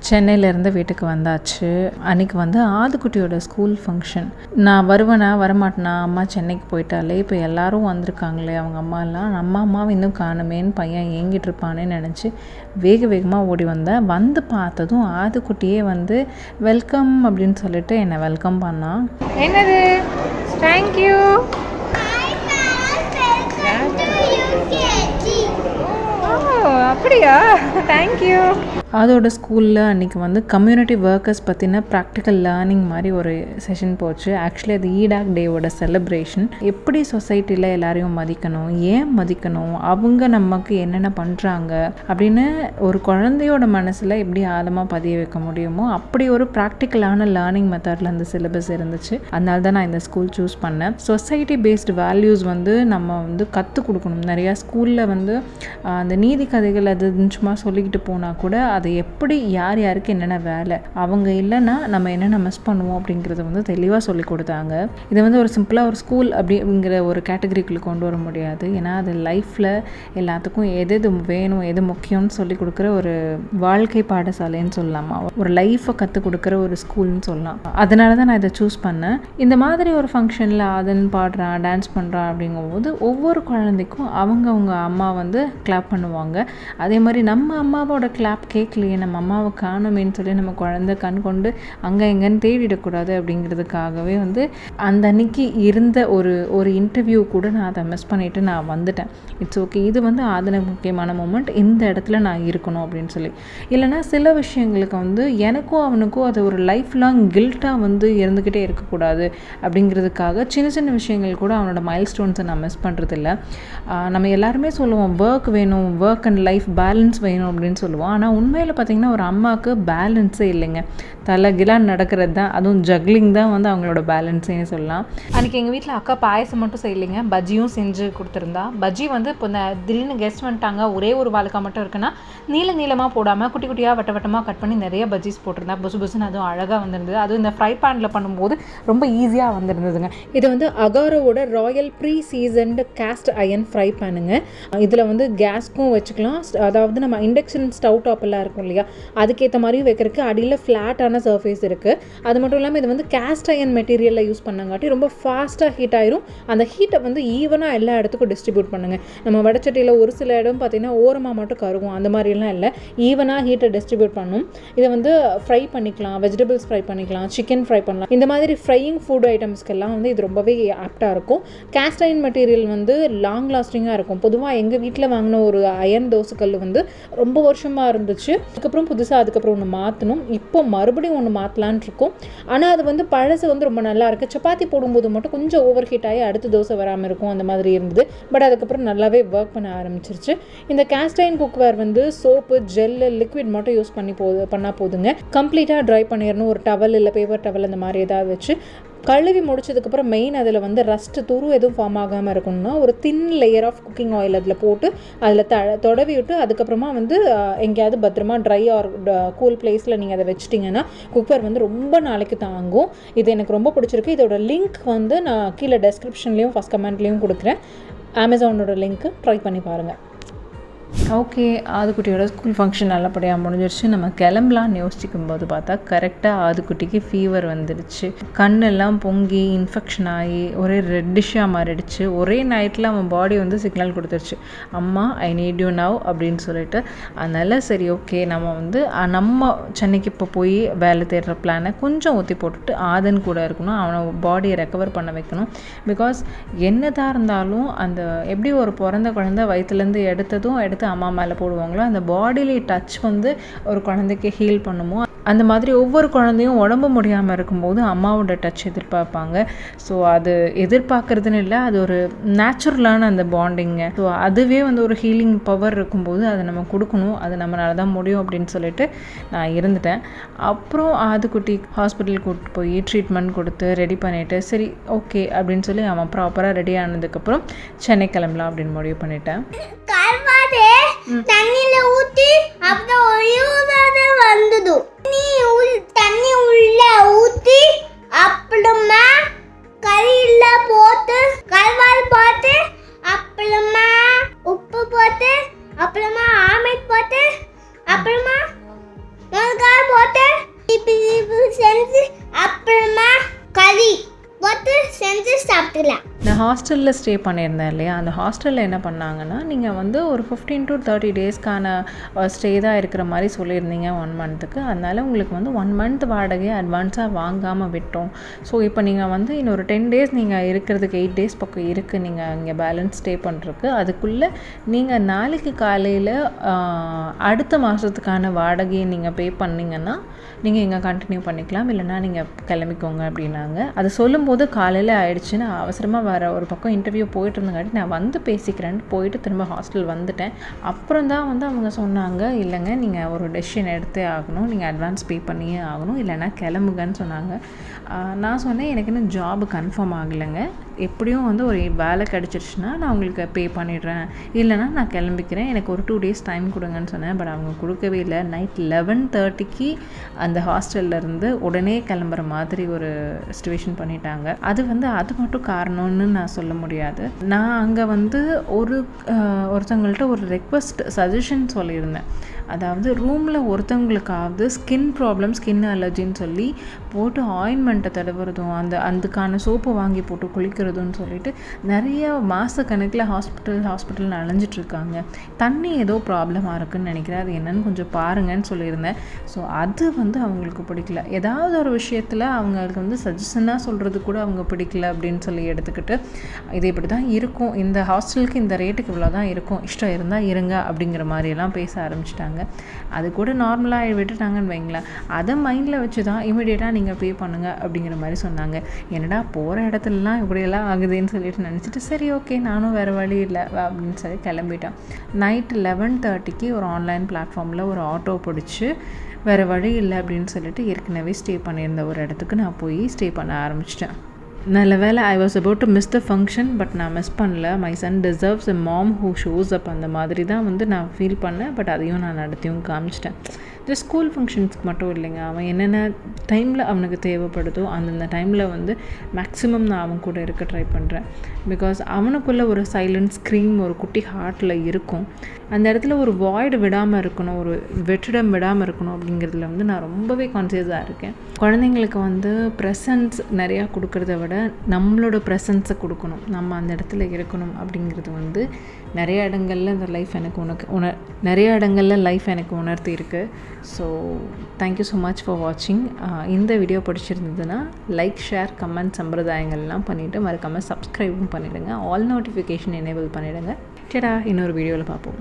சென்னையிலேருந்து வீட்டுக்கு வந்தாச்சு. அன்றைக்கி வந்து ஆதுக்குட்டியோட ஸ்கூல் ஃபங்க்ஷன். நான் வருவேனா வரமாட்டேனா, அம்மா சென்னைக்கு போயிட்டாலே, இப்போ எல்லோரும் வந்திருக்காங்களே அவங்க அம்மாலாம், நம்ம அம்மாவை இன்னும் காணுமேன்னு பையன் ஏங்கிட்டு இருப்பானேன்னு நினச்சி வேகமாக ஓடி வந்தேன். வந்து பார்த்ததும் ஆதுக்குட்டியே வந்து வெல்கம் அப்படின்னு சொல்லிட்டு என்னை வெல்கம் பண்ணான். என்னது தேங்க்யூ அப்படியா, தேங்க்யூ. அதோட ஸ்கூலில் அன்றைக்கி வந்து கம்யூனிட்டி ஒர்க்கர்ஸ் பற்றின ப்ராக்டிக்கல் லேர்னிங் மாதிரி ஒரு செஷன் போச்சு. ஆக்சுவலி அது ஈடாக் டேவோட செலிப்ரேஷன். எப்படி சொசைட்டியில் எல்லாரையும் மதிக்கணும், ஏன் மதிக்கணும், அவங்க நமக்கு என்னென்ன பண்ணுறாங்க அப்படின்னு ஒரு குழந்தையோட மனசில் எப்படி ஆழமாக பதிய வைக்க முடியுமோ அப்படி ஒரு ப்ராக்டிக்கலான லேர்னிங் மெத்தடில் அந்த சிலபஸ் இருந்துச்சு. அதனால தான் நான் இந்த ஸ்கூல் சூஸ் பண்ணேன். சொசைட்டி பேஸ்டு வேல்யூஸ் வந்து நம்ம வந்து கற்றுக் கொடுக்கணும். நிறையா ஸ்கூலில் வந்து அந்த நீதி கதைகள் அது சும்மா சொல்லிக்கிட்டு போனால் கூட அது எப்படி யார் யாருக்கு என்னென்ன வேலை, அவங்க இல்லைன்னா நம்ம என்னென்ன மிஸ் பண்ணுவோம் அப்படிங்கிறத வந்து தெளிவாக சொல்லி கொடுத்தாங்க. இதை வந்து ஒரு சிம்பிளாக ஒரு ஸ்கூல் அப்படிங்கிற ஒரு கேட்டகரிக்குள்ளே கொண்டு வர முடியாது. ஏன்னா அது லைஃப்பில் எல்லாத்துக்கும் எது எது வேணும், எது முக்கியம்னு சொல்லி கொடுக்குற ஒரு வாழ்க்கை பாடசாலைன்னு சொல்லலாமா, ஒரு லைஃப்பை கற்றுக் கொடுக்குற ஒரு ஸ்கூல்னு சொல்லலாம். அதனால தான் நான் இதை சூஸ் பண்ணேன். இந்த மாதிரி ஒரு ஃபங்க்ஷனில் அதன் பாடுறான், டான்ஸ் பண்ணுறான் அப்படிங்கும்போது ஒவ்வொரு குழந்தைக்கும் அவங்க அம்மா வந்து கிளாப் பண்ணுவாங்க. அதே மாதிரி நம்ம அம்மாவோட கிளாப் கேட்கலையே, நம்ம அம்மாவை காணுமேன்னு சொல்லி நம்ம குழந்தை கண் கொண்டு அங்கே எங்கன்னு தேடிடக்கூடாது அப்படிங்கிறதுக்காகவே வந்து அந்த அன்னைக்கு இருந்த ஒரு இன்டர்வியூ கூட நான் அதை மிஸ் பண்ணிவிட்டு நான் வந்துட்டேன். இட்ஸ் ஓகே, இது வந்து அதன முக்கியமான மூமெண்ட், இந்த இடத்துல நான் இருக்கணும் அப்படின்னு சொல்லி. இல்லைனா சில விஷயங்களுக்கு வந்து எனக்கும் அவனுக்கும் அது ஒரு லைஃப் லாங் கில்ட்டாக வந்து இருந்துக்கிட்டே இருக்கக்கூடாது அப்படிங்கிறதுக்காக சின்ன சின்ன விஷயங்கள் கூட அவனோட மைல் ஸ்டோன்ஸை நான் மிஸ் பண்ணுறதில்ல. நம்ம எல்லாருமே சொல்லுவோம் ஒர்க் வேணும், ஒர்க் அண்ட் லைஃப் பேலன்ஸ் வேணும் அப்படின்னு சொல்லுவோம். ஆனால் உண்மையில் பார்த்திங்கன்னா ஒரு அம்மாவுக்கு பேலன்ஸே இல்லைங்க. தலைகிலாக நடக்கிறது தான், அதுவும் ஜக்லிங் தான் வந்து அவங்களோட பேலன்ஸே சொல்லலாம். அன்றைக்கி எங்கள் வீட்டில் அக்கா பாயசம் மட்டும் செய்யலைங்க, பஜ்ஜியும் செஞ்சு கொடுத்துருந்தா. பஜ்ஜி வந்து இப்போ இந்த திடீர்னு கெஸ்ட் வந்துட்டாங்க, ஒரே ஒரு வாழைக்காய் மட்டும் இருக்குன்னா நீளமாக போடாமல் குட்டி குட்டியாக வட்டமாக கட் பண்ணி நிறைய பஜ்ஜிஸ் போட்டிருந்தா. புசுன்னு அதுவும் அழகாக வந்திருந்தது. அதுவும் இந்த ஃப்ரை பேனில் பண்ணும்போது ரொம்ப ஈஸியாக வந்திருந்ததுங்க. இது வந்து அகாரோவோட royal pre seasoned cast iron fry பேனுங்க. இதில் வந்து கேஸ்க்கும் வச்சுக்கலாம், அதாவது நம்ம இண்டக்ஷன் ஸ்டவ் டாப்பெல்லாம் இருக்கும் இல்லையா, அதுக்கேற்ற மாதிரியும் வைக்கிறதுக்கு அடியில் ஃப்ளாட்டான சர்ஃபேஸ் இருக்குது. அது மட்டும் இல்லாமல் இது வந்து கேஸ்ட் அயன் மெட்டீரியலில் யூஸ் பண்ணங்காட்டி ரொம்ப ஃபாஸ்ட்டாக ஹீட் ஆயிரும். அந்த ஹீட்டை வந்து ஈவனாக எல்லா இடத்துக்கும் டிஸ்ட்ரிபியூட் பண்ணுங்கள். நம்ம வடச்சட்டியில் ஒரு சில இடம் பார்த்திங்கன்னா ஓரமாக மட்டும் கருகும், அந்த மாதிரிலாம் இல்லை, ஈவனாக ஹீட்டை டிஸ்ட்ரிபியூட் பண்ணும். இதை வந்து ஃப்ரை பண்ணிக்கலாம், வெஜிடபிள்ஸ் ஃப்ரை பண்ணிக்கலாம், சிக்கன் ஃப்ரை பண்ணலாம். இந்த மாதிரி ஃப்ரையிங் ஃபுட் ஐட்டம்ஸ்க்கெல்லாம் வந்து இது ரொம்பவே ஆப்டாக இருக்கும். கேஸ்ட் அயன் மெட்டீரியல் வந்து லாங் லாஸ்டிங்காக இருக்கும். பொதுவாக எங்கள் வீட்டில் வாங்கின ஒரு அயன் தோசைக்கல் வந்து ரொம்ப வருஷமாக இருந்துச்சு. அதுக்கப்புறம் ஒன்று மாற்றணும். இப்போ மறுபடியும் ஒன்று மாற்றலான் இருக்கும். ஆனால் அது வந்து பழசு வந்து ரொம்ப நல்லா இருக்குது. சப்பாத்தி போடும்போது மட்டும் கொஞ்சம் ஓவர் ஹீட் ஆகி அடுத்த தோசை வராமல் இருக்கும், அந்த மாதிரி இருந்தது. பட் அதுக்கப்புறம் நல்லாவே ஒர்க் பண்ண ஆரம்பிச்சிருச்சு. இந்த கேஸ்ட் அயன் குக்வேர் வந்து சோப்பு, ஜெல்லு, லிக்விட் மட்டும் யூஸ் பண்ணால் போதுங்க. கம்ப்ளீட்டாக ட்ரை பண்ணிடணும். ஒரு டவல் இல்லை பேப்பர் டவல் அந்த மாதிரி ஏதாவது வச்சு கழுவி முடிச்சதுக்கப்புறம் மெயின் அதில் வந்து ரஸ்ட்டு துரு எதுவும் ஃபார்ம் ஆகாமல் இருக்கணும்னா ஒரு thin layer of cooking oil அதில் போட்டு அதில் தொடவி விட்டு அதுக்கப்புறமா வந்து எங்கேயாவது பத்திரமா ட்ரை ஆர் கூல் பிளேஸில் நீங்கள் அதை வச்சிட்டிங்கன்னா குக்கர் வந்து ரொம்ப நாளைக்கு தாங்கும். இது எனக்கு ரொம்ப பிடிச்சிருக்கு. இதோட லிங்க் வந்து நான் கீழே டெஸ்கிரிப்ஷன்லேயும் ஃபஸ்ட் கமெண்ட்லேயும் கொடுக்குறேன். அமேசானோட லிங்க்கு ட்ரை பண்ணி பாருங்கள். ஓகே, ஆதுக்குட்டியோட ஸ்கூல் ஃபங்க்ஷன் நல்லபடியாக முடிஞ்சிருச்சு. நம்ம கிளம்பலான்னு யோசிக்கும் போது பார்த்தா கரெக்டாக ஆதுக்குட்டிக்கு ஃபீவர் வந்துடுச்சு. கண்ணெல்லாம் பொங்கி இன்ஃபெக்ஷன் ஆகி ஒரே ரெட்டிஷாக மாறிடுச்சு. ஒரே நைட்டில் அவன் பாடி வந்து சிக்னல் கொடுத்துருச்சு, அம்மா ஐ நீட் யூ நவ் அப்படின்னு சொல்லிட்டு. அதனால் சரி ஓகே, நம்ம சென்னைக்கு இப்போ போய் வேலை தேடுற பிளானை கொஞ்சம் ஊற்றி போட்டுட்டு ஆதன் கூட இருக்கணும், அவனை பாடியை ரெக்கவர் பண்ண வைக்கணும். பிகாஸ் என்னதான் இருந்தாலும் அந்த எப்படி ஒரு பிறந்த குழந்தை வயிற்றுலேருந்து எடுத்து அம்மா மேலே போடுவாங்களோ அந்த பாடியிலே டச் வந்து ஒரு குழந்தைக்கு ஹீல் பண்ணுமோ அந்த மாதிரி ஒவ்வொரு குழந்தையும் உடம்பு முடியாமல் இருக்கும்போது அம்மாவோட டச் எதிர்பார்ப்பாங்க. ஸோ அது எதிர்பார்க்குறதுன்னு இல்லை, அது ஒரு நேச்சுரலான அந்த பாண்டிங்க. ஸோ அதுவே வந்து ஒரு ஹீலிங் பவர் இருக்கும்போது அதை நம்ம கொடுக்கணும், அது நம்மளால தான் முடியும் அப்படின்னு சொல்லிட்டு நான் இருந்துட்டேன். அப்புறம் ஆதுக்குட்டி ஹாஸ்பிட்டல் கூப்பிட்டு போய் ட்ரீட்மெண்ட் கொடுத்து ரெடி பண்ணிவிட்டு சரி ஓகே அப்படின்னு சொல்லி அவன் ப்ராப்பராக ரெடி ஆனதுக்கப்புறம் சென்னை கிளம்பலாம் அப்படின்னு முடிவு பண்ணிட்டேன். தண்ணியில ஊத்தி அப்புறம் வந்தது தண்ணி உள்ள ஊத்தி அப்புறமா கறியில போட்டு கல்வால் போட்டு அப்புறமா உப்பு போட்டு அப்புறமா ஆம்லெட் போட்டு அப்புறமா மிளகாய் போட்டு ஹாஸ்டலில் ஸ்டே பண்ணியிருந்தேன் இல்லையா, அந்த ஹாஸ்டலில் என்ன பண்ணாங்கன்னா, நீங்கள் வந்து ஒரு 15 to 30 டேஸ்க்கான ஸ்டே தான் இருக்கிற மாதிரி சொல்லியிருந்தீங்க 1 மந்த்துக்கு. அதனால் உங்களுக்கு வந்து 1 மந்த் வாடகையை அட்வான்ஸாக வாங்காமல் விட்டோம். ஸோ இப்போ நீங்கள் வந்து இன்னொரு 10 டேஸ் நீங்கள் இருக்கிறதுக்கு 8 டேஸ் பக்கம் இருக்குது நீங்கள் இங்கே பேலன்ஸ் ஸ்டே பண்ணுறதுக்கு. அதுக்குள்ளே நீங்கள் நாளைக்கு காலையில் அடுத்த மாதத்துக்கான வாடகையை நீங்கள் பே பண்ணிங்கன்னா நீங்கள் இங்கே கண்டினியூ பண்ணிக்கலாம், இல்லைனா நீங்கள் கிளம்பிக்கோங்க அப்படின்னாங்க. அது சொல்லும்போது காலையில் ஆயிடுச்சு. நான் அவசரமாக வர ஒரு பக்கம் இன்டர்வியூ போயிட்டு இருந்தங்காட்டி நான் வந்து பேசிக்கிறேன்னு போயிட்டு திரும்ப ஹாஸ்டல் வந்துட்டேன். அப்புறம் தான் வந்து அவங்க சொன்னாங்க, இல்லைங்க நீங்கள் ஒரு டெசிஷன் எடுத்தே ஆகணும், நீங்கள் அட்வான்ஸ் பே பண்ணியே ஆகணும், இல்லைனா கிளம்புங்கன்னு சொன்னாங்க. நான் சொன்னேன், எனக்கு இன்னும் ஜாபு கன்ஃபார்ம் ஆகலைங்க, எப்படியும் வந்து ஒரு வேலை கிடச்சிருச்சுன்னா நான் உங்களுக்கு பே பண்ணிடுறேன், இல்லைனா நான் கிளம்பிக்கிறேன், எனக்கு ஒரு 2 டேஸ் டைம் கொடுங்கன்னு சொன்னேன். பட் அவங்க கொடுக்கவே இல்லை. நைட் 11:30க்கு அந்த ஹாஸ்டல்லேருந்து உடனே கிளம்புற மாதிரி ஒரு சிச்சுவேஷன் பண்ணிட்டாங்க. அது மட்டும் காரணம்னு நான் சொல்ல முடியாது. நான் அங்கே வந்து ஒருத்தவங்கள்ட்ட ஒரு ரெக்வஸ்ட் சஜஷன் சொல்லியிருந்தேன். அதாவது ரூமில் ஒருத்தவங்களுக்காவது ஸ்கின் அலர்ஜின்னு சொல்லி போட்டு ஆயின்மெண்ட்டை தடவுறதும் அதுக்கான சோப்பு வாங்கி போட்டு குளிக்கிறதுன்னு சொல்லிட்டு நிறைய மாதக்கணக்கில் ஹாஸ்பிட்டல் அலைஞ்சிட்ருக்காங்க. தண்ணி ஏதோ ப்ராப்ளமாக இருக்குதுன்னு நினைக்கிறேன், அது என்னன்னு கொஞ்சம் பாருங்கன்னு சொல்லியிருந்தேன். ஸோ அது அவங்களுக்கு பிடிக்கல. ஏதாவது ஒரு விஷயத்தில் அவங்களுக்கு வந்து சஜஷனாக சொல்கிறது கூட அவங்க பிடிக்கல அப்படின்னு சொல்லி எடுத்துக்கிட்டு, இது இப்படி தான் இருக்கும், இந்த ஹாஸ்டலுக்கு இந்த ரேட்டுக்கு இவ்வளோ தான் இருக்கும், இஷ்டம் இருந்தால் இருங்க அப்படிங்கிற மாதிரியெல்லாம் பேச ஆரம்பிச்சிட்டாங்க. அது கூட நார்மலாக விட்டுட்டாங்கன்னு வைங்களேன். அதை மைண்டில் வச்சு தான் இமீடியட்டாக நீங்கள் பே பண்ணுங்கள் அப்படிங்கிற மாதிரி சொன்னாங்க. என்னடா போகிற இடத்துலலாம் இப்படியெல்லாம் ஆகுதுன்னு சொல்லிட்டு நினச்சிட்டு, சரி ஓகே நானும் வேறு வழி இல்லை அப்படின்னு சொல்லி கிளம்பிட்டேன். நைட் 11:30க்கு ஒரு ஆன்லைன் பிளாட்ஃபார்மில் ஒரு ஆட்டோ பிடிச்சி வேறு வழி இல்லை அப்படின்னு சொல்லிட்டு ஏற்கனவே ஸ்டே பண்ணியிருந்த ஒரு இடத்துக்கு நான் போய் ஸ்டே பண்ண ஆரம்பிச்சிட்டேன். நல்ல வேலை I was about to miss the function, but நான் மிஸ் பண்ணல. My son deserves a mom who shows up, அந்த மாதிரி தான் வந்து நான் ஃபீல் பண்ணேன். பட் அதையும் நான் நடத்தியும் காமிச்சிட்டேன். ஜஸ்ட் ஸ்கூல் ஃபங்க்ஷன்ஸ்க்கு மட்டும் இல்லைங்க, அவன் என்னென்ன டைமில் அவனுக்கு தேவைப்படுதோ அந்தந்த டைமில் வந்து மேக்ஸிமம் நான் அவன் கூட இருக்க ட்ரை பண்ணுறேன். பிகாஸ் அவனுக்குள்ளே ஒரு சைலண்ட் ஸ்க்ரீம் ஒரு குட்டி ஹார்ட்டில் இருக்கும். அந்த இடத்துல ஒரு வாய்டு விடாமல் இருக்கணும், ஒரு வெற்றிடம் விடாமல் இருக்கணும் அப்படிங்கிறதுல வந்து நான் ரொம்பவே கான்சியஸாக இருக்கேன். குழந்தைங்களுக்கு வந்து ப்ரெசன்ஸ் நிறையா கொடுக்கறத விட நம்மளோட ப்ரெசன்ஸை கொடுக்கணும், நம்ம அந்த இடத்துல இருக்கணும் அப்படிங்கிறது வந்து நிறைய இடங்களில் இந்த லைஃப் எனக்கு நிறைய இடங்களில் லைஃப் எனக்கு உணர்த்தி இருக்குது. So thank you so much for வாட்சிங். இந்த வீடியோ பிடிச்சிருந்ததுன்னா லைக், ஷேர், கமெண்ட் சம்பிரதாயங்கள்லாம் பண்ணிவிட்டு மறக்காமல் சப்ஸ்கிரைபும் பண்ணிவிடுங்க. ஆல் நோட்டிஃபிகேஷன் எனேபிள் பண்ணிவிடுங்க. சரி, இன்னொரு வீடியோவில் பார்ப்போம்.